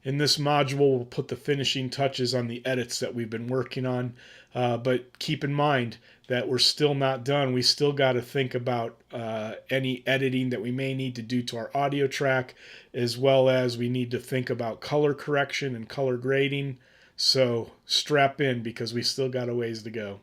In this module, we'll put the finishing touches on the edits that we've been working on. But keep in mind that we're still not done. We still got to think about any editing that we may need to do to our audio track, as well as we need to think about color correction and color grading. So strap in because we still got a ways to go.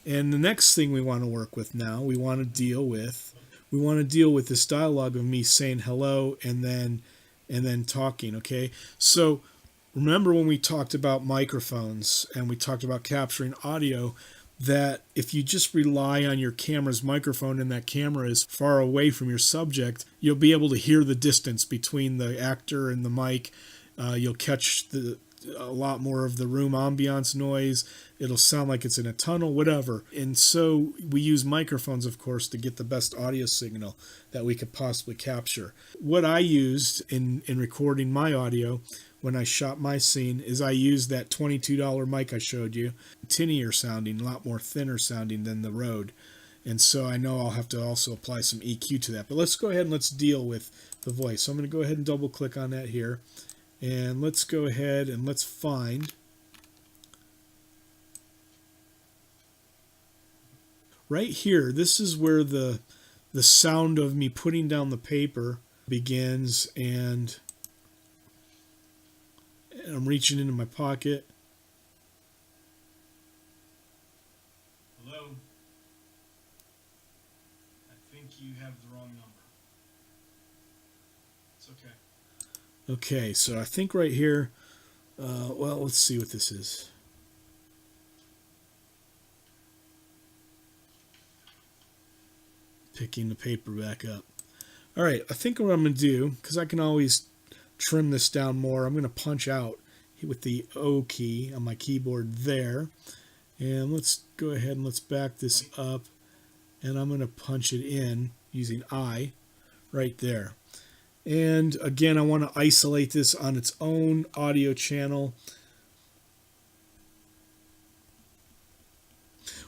And the next thing we want to work with now, we want to deal with this dialogue of me saying hello and then talking, okay? So remember when we talked about microphones and we talked about capturing audio, that if you just rely on your camera's microphone and that camera is far away from your subject, you'll be able to hear the distance between the actor and the mic. You'll catch a lot more of the room ambiance noise. It'll sound like it's in a tunnel, whatever. And so we use microphones, of course, to get the best audio signal that we could possibly capture. What I used in recording my audio when I shot my scene is I used that $22 mic I showed you, tinnier sounding, a lot more thinner sounding than the Rode. And so I know I'll have to also apply some EQ to that. But let's go ahead and let's deal with the voice. So I'm going to go ahead and double click on that here. And let's go ahead and let's find right here. This is where the sound of me putting down the paper begins, and I'm reaching into my pocket. Hello. I think you have the wrong number. It's okay. Okay, so I think right here, well, let's see what this is. Picking the paper back up. All right, I think what I'm going to do, because I can always trim this down more, I'm going to punch out with the O key on my keyboard there. And let's go ahead and let's back this up. And I'm going to punch it in using I right there. And again, I want to isolate this on its own audio channel.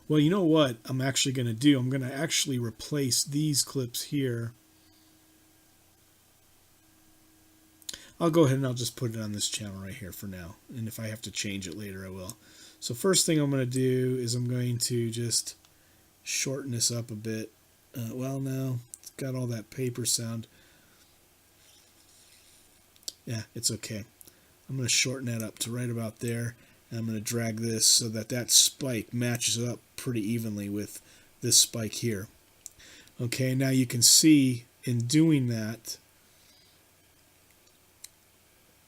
Well, you know what I'm actually going to do? I'm going to actually replace these clips here. I'll go ahead and I'll just put it on this channel right here for now. And if I have to change it later, I will. So first thing I'm going to do is I'm going to just shorten this up a bit. Well, now it's got all that paper sound. Yeah, it's okay. I'm going to shorten that up to right about there. And I'm going to drag this so that that spike matches up pretty evenly with this spike here. Okay, now you can see in doing that,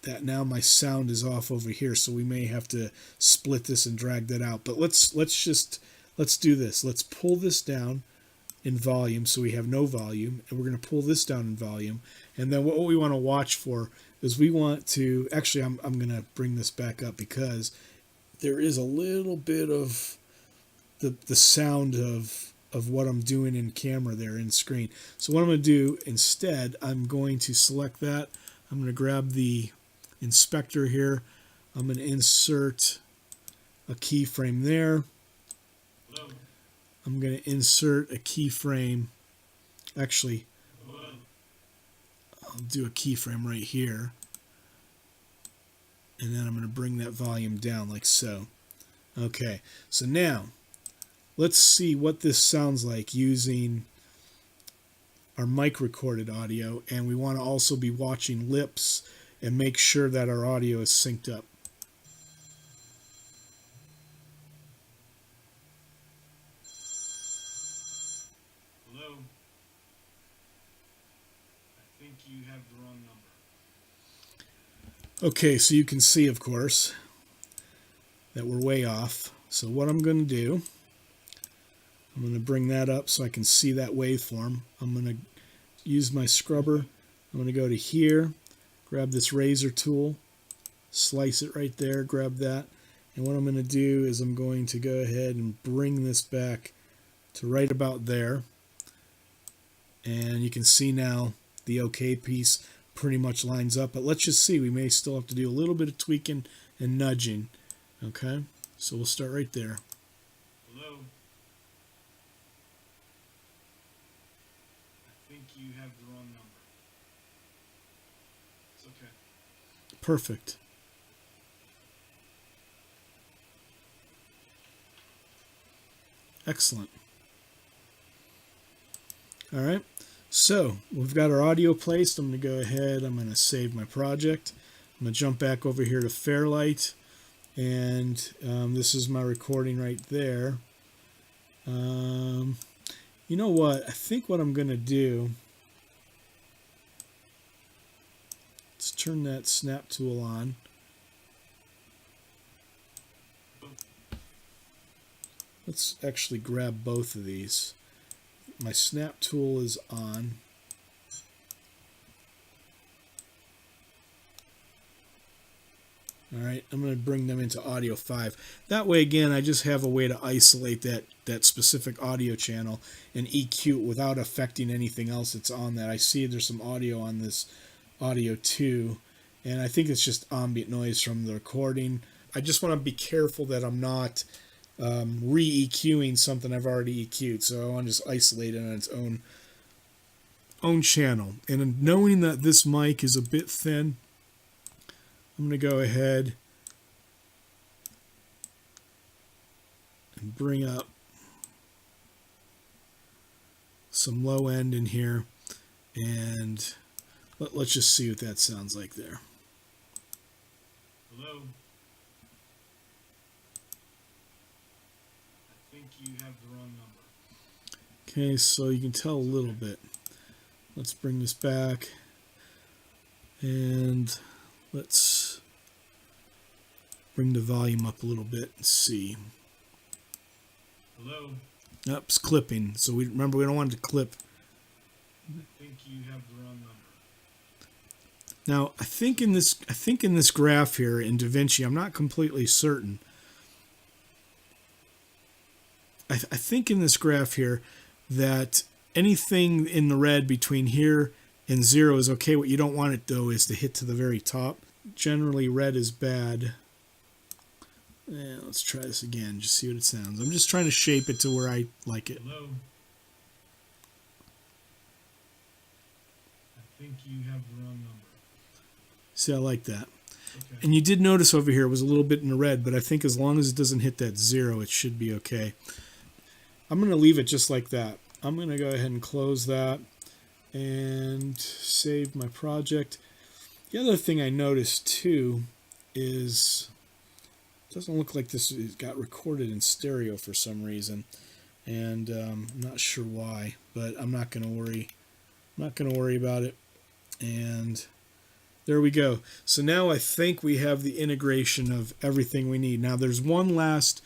that now my sound is off over here. So we may have to split this and drag that out. But let's do this. Let's pull this down in volume so we have no volume. And we're going to pull this down in volume. And then what we want to watch for is we want to, actually I'm going to bring this back up because there is a little bit of the sound of what I'm doing in camera there in screen. So what I'm going to do instead, I'm going to select that. I'm going to grab the inspector here. I'm going to insert a keyframe there. Hello. I'm going to insert a keyframe. Actually, I'll do a keyframe right here. And then I'm going to bring that volume down like so. Okay, so now let's see what this sounds like using our mic recorded audio. And we want to also be watching lips and make sure that our audio is synced up. Hello. I think you have the wrong number. Okay, so you can see, of course, that we're way off. So what I'm going to do, I'm going to bring that up so I can see that waveform. I'm going to use my scrubber. I'm going to go to here, grab this razor tool, slice it right there, grab that. And what I'm going to do is I'm going to go ahead and bring this back to right about there. And you can see now the OK piece pretty much lines up. But let's just see. We may still have to do a little bit of tweaking and nudging. Okay, so we'll start right there. Hello. I think you have the wrong number. It's okay. Perfect. Excellent. All right, so we've got our audio placed. I'm going to go ahead. I'm going to save my project. I'm going to jump back over here to Fairlight, and this is my recording right there. You know what? I think what I'm going to do, let's turn that snap tool on. Let's actually grab both of these. My snap tool is on. All right, I'm going to bring them into audio 5. That way, again, I just have a way to isolate that specific audio channel and EQ it without affecting anything else that's on that. I see there's some audio on this audio 2, and I think it's just ambient noise from the recording. I just want to be careful that I'm not re-EQing something I've already EQ'd, so I want to just isolate it on its own channel. And knowing that this mic is a bit thin, I'm going to go ahead and bring up some low end in here, and let's just see what that sounds like there. Hello. I think you have the wrong number. Okay, so you can tell a little bit. Let's bring this back, and let's bring the volume up a little bit and see. Hello. Yep, it's clipping. So we don't want it to clip. I think you have the wrong number. Now, I think in this graph here in DaVinci, I'm not completely certain. I think in this graph here that anything in the red between here and 0 is okay. What you don't want it, though, is to hit to the very top. Generally, red is bad. Yeah, let's try this again, just see what it sounds. I'm just trying to shape it to where I like it. Hello. I think you have the wrong number. See, I like that. Okay. And you did notice over here it was a little bit in the red, but I think as long as it doesn't hit that 0, it should be okay. I'm going to leave it just like that. I'm going to go ahead and close that and save my project. The other thing I noticed too is it doesn't look like this got recorded in stereo for some reason, and I'm not sure why, but I'm not going to worry. I'm not going to worry about it. And there we go. So now I think we have the integration of everything we need. Now there's one last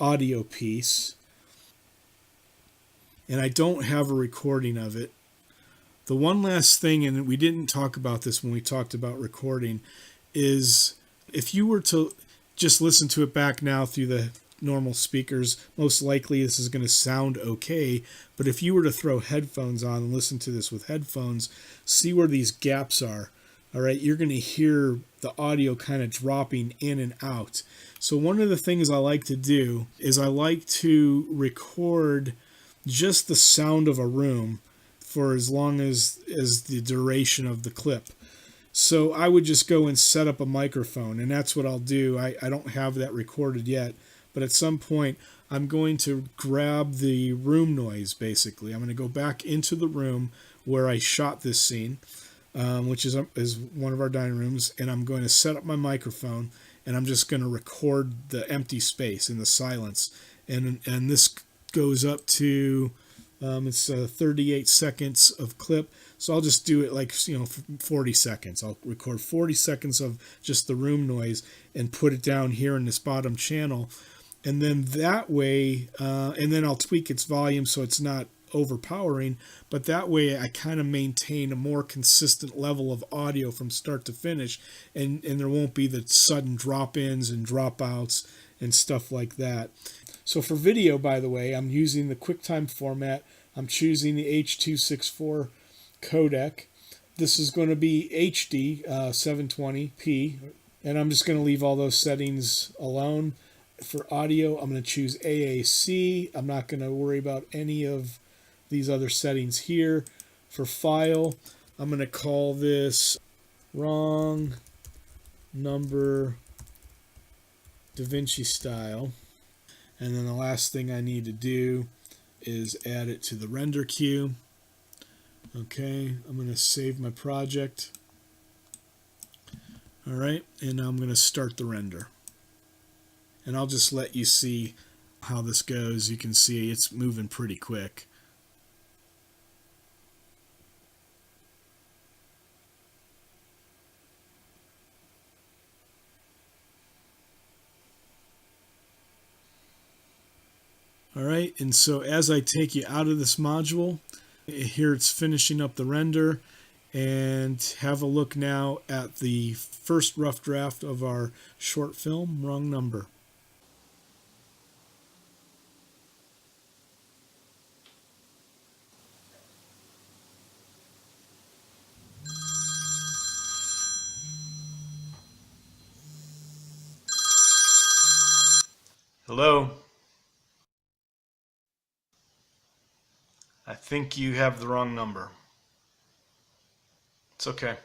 audio piece, and I don't have a recording of it. The one last thing, and we didn't talk about this when we talked about recording, is if you were to just listen to it back now through the normal speakers, most likely this is going to sound okay. But if you were to throw headphones on and listen to this with headphones, see where these gaps are. All right, you're going to hear the audio kind of dropping in and out. So one of the things I like to do is I like to record just the sound of a room for as long as the duration of the clip. So I would just go and set up a microphone, and that's what I'll do. I don't have that recorded yet, but at some point I'm going to grab the room noise, basically. I'm going to go back into the room where I shot this scene, which is one of our dining rooms, and I'm going to set up my microphone, and I'm just going to record the empty space in the silence. And this goes up to it's 38 seconds of clip, so I'll just do it like 40 seconds. I'll record 40 seconds of just the room noise and put it down here in this bottom channel, and then that way and then I'll tweak its volume so it's not overpowering, but that way I kind of maintain a more consistent level of audio from start to finish, and there won't be the sudden drop-ins and drop-outs and stuff like that. So for video, by the way, I'm using the QuickTime format. I'm choosing the H.264 codec. this is going to be HD 720p, and I'm just going to leave all those settings alone. For audio, I'm going to choose AAC. I'm not going to worry about any of these other settings here. For file, I'm going to call this wrong number DaVinci style. And then the last thing I need to do is add it to the render queue. Okay, I'm going to save my project. All right, and now I'm going to start the render. And I'll just let you see how this goes. You can see it's moving pretty quick. All right, and so as I take you out of this module, here it's finishing up the render, and have a look now at the first rough draft of our short film, Wrong Number. Hello. I think you have the wrong number. It's okay.